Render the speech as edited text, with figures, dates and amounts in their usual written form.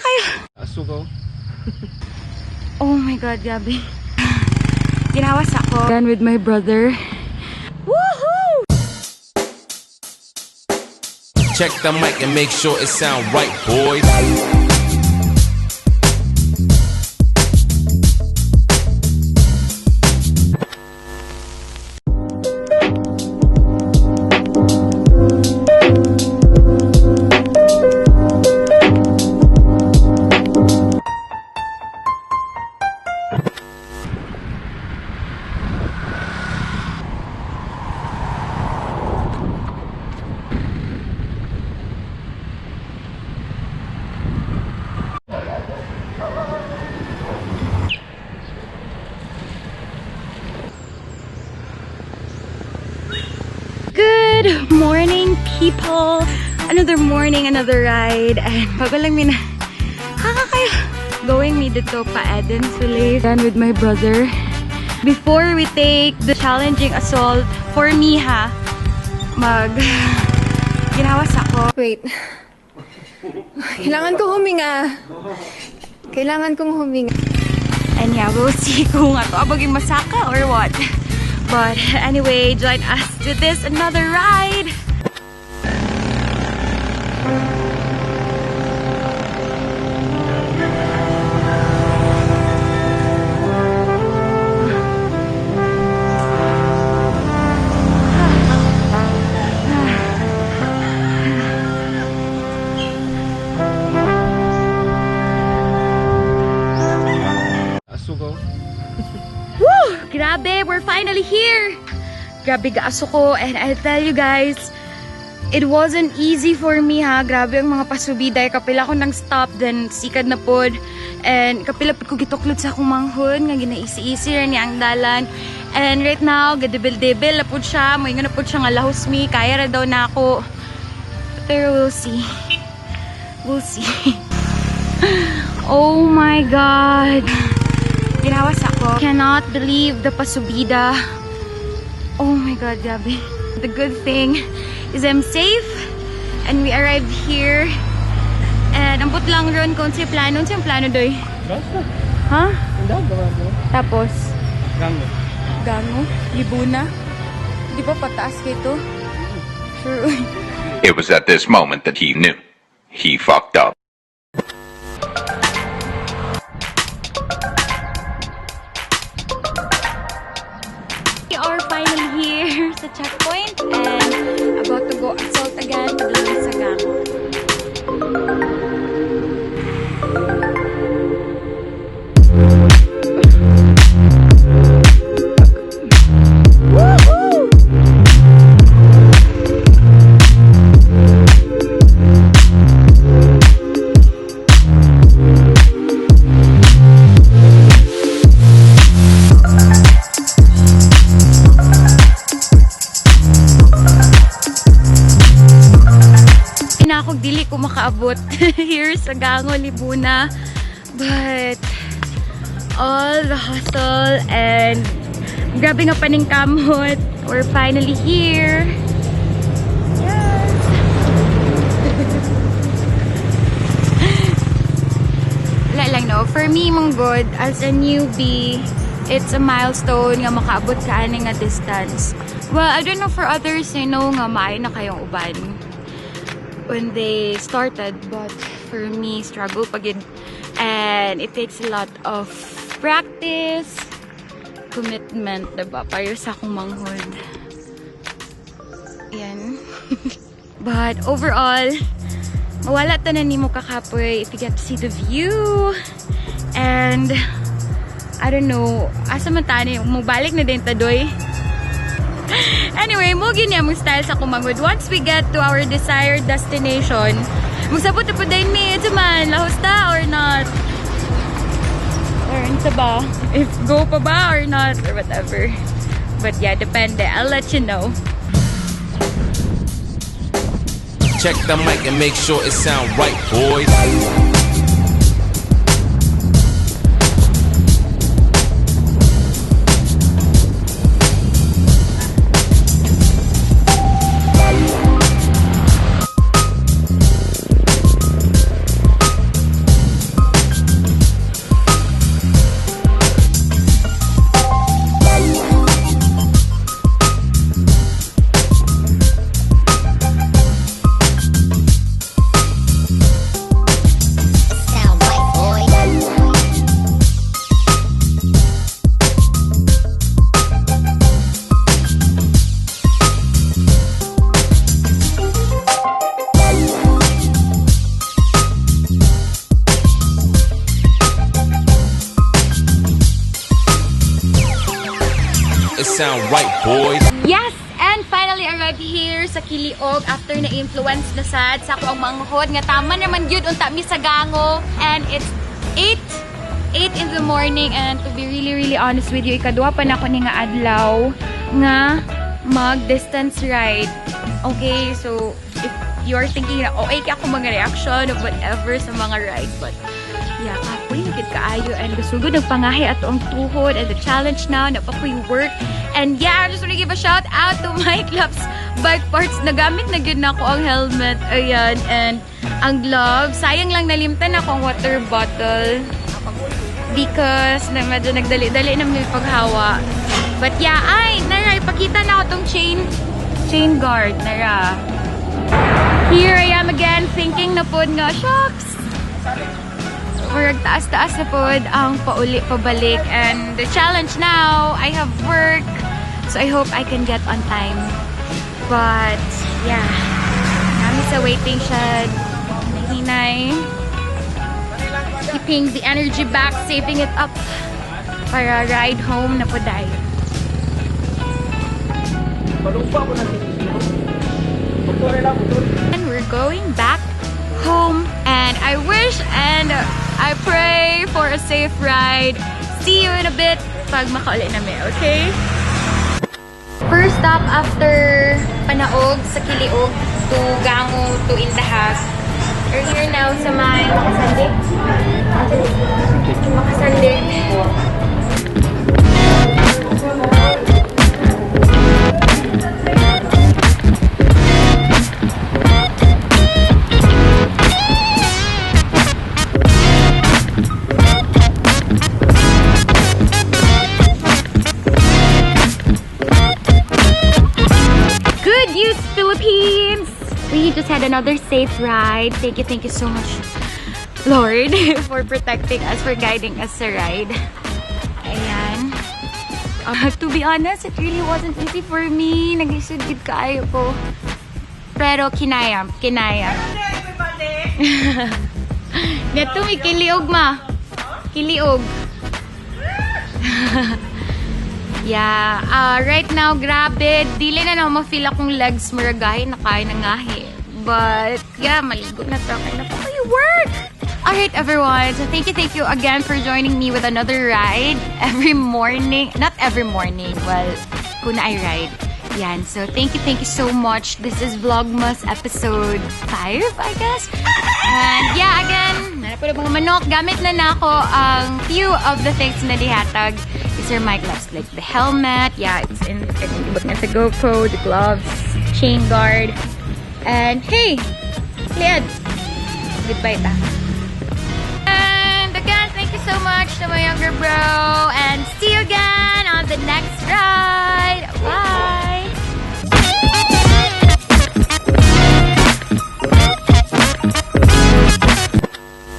kayo. Asugaw. Oh my God, gabi. Ginawas ako. Done with my brother. Woohoo! Check the mic and make sure it sound right, boys. Good morning, people. Another morning, another ride. And bago lang mina kakakayo going me dito pa Eden Sule. Done with my brother. Before we take the challenging assault, for me ha, ginawas ako. Wait. Kailangan kong huminga. Kailangan kong huminga. And yeah, we'll see kung ato abaging masaka or what. But anyway, join us to this another ride. Asugaw. Woo! Grabe, we're finally here! Grabe gaaso ko, and I'll tell you guys, it wasn't easy for me ha. Grabe ang mga pasubiday. Kapila ko nang stop, then sikad na pod. And kapila po ko gituklod sa akong manghon, nga ginaisi-isi rin niya ang dalan. And right now, gadibil-dibil na po siya. Moingon na po siya nga lahos mi. Kaya ra daw na ako. Pero we'll see. We'll see. Oh my God! Ginawas ako. Cannot believe the pasubida. Oh my God, gabi. The good thing is I'm safe and we arrived here. And ambot lang ron kung siya plano. Siyang plano doy? Ha? Tapos? Gango. Gango? Libona? Di ba pataas kayo to? Sure. It was at this moment that he knew. He fucked up. We are finally here sa checkpoint and about to go assault again padulong sa Gango. Dili ko makaabot here sa Gango, Libona, but all the hustle and grabe nga paningkamot, we're finally here. Yes. Wala lang no, for me mong good as a newbie, it's a milestone nga makaabot ka ani nga distance. Well, I don't know for others, you know nga maayo na kayong uban when they started, but for me, struggle pagid. And it takes a lot of practice, commitment, diba? Para sa akong manghod. Yan. But overall, mawala ta na nimo kakapoy if you get to see the view. And, I don't know, asa man tani, mabalik na din tadoy. Anyway, mugin niya mong style sa kumangod. Once we get to our desired destination, magsabot na po din me, ito man, lahos ta or not? Or isa ba? If go pa ba or not, or whatever. But yeah, depende. I'll let you know. Check the mic and make sure it sound right, boys. sound right, boys. Yes! And finally arrived here sa Kiliog after na-influence na sad sa ako ang manghod nga tama naman yun unta mi sa gango. And it's 8 in the morning, and to be really honest with you, ikadwa pa na ko ni nga adlaw nga mag-distance ride. Okay, so if you're thinking na okay ka ako mga reaction of whatever sa mga ride, but yeah, kapoy nagit kaayo and gasugod nagpangahi ato ang tuhod and the challenge now na papoy work. And yeah, I just want to give a shout out to my club's bike parts. Nagamit na gid na ako ang helmet, ayan, and ang gloves. Sayang lang nalimtan ako ang water bottle because na medyo nagdali-dali na may paghawa. But yeah, nara, ipakita na ako tong chain guard, nara. Here I am again, thinking na pod nga, shucks! Murag taas-taas na pod ang pabalik. And the challenge now, I have work, so I hope I can get on time. But, yeah. Kami sa waiting shed. Nahinay. Keeping the energy back, saving it up para ride home na poday. And we're going back home, and I wish and I pray for a safe ride. See you in a bit pag makauli namin, okay? First stop after Panaog sa Kiliog to Gango to Indahas. We're here now sa may Makasandig. Good news, Philippines! We just had another safe ride. Thank you so much, Lord, for protecting us, for guiding us sa ride. Ayan. To be honest, it really wasn't easy for me. Nag-isugid kaayo ko. Pero kinaya. Gato may Kiliog, ma. Kiliog. Yeah, right now, grabe. Dili na naman ma-feel akong legs maragahin na kaya na ngahi. But, yeah, maligo na to. Kaya na pa kayo work! Alright, everyone. So, thank you again for joining me with another ride every morning. Not every morning. Well, kung I ride. Yan. So, thank you so much. This is Vlogmas episode 5, I guess. And, yeah, again, nanapo na mga manok. Gamit na ako ang few of the things na dihatag. These are my gloves, like the helmet. Yeah, it's in the GoPro, the gloves, chain guard. And, hey! Liad! Goodbye ta. And again, thank you so much to my younger bro. And see you again on the next ride. Bye!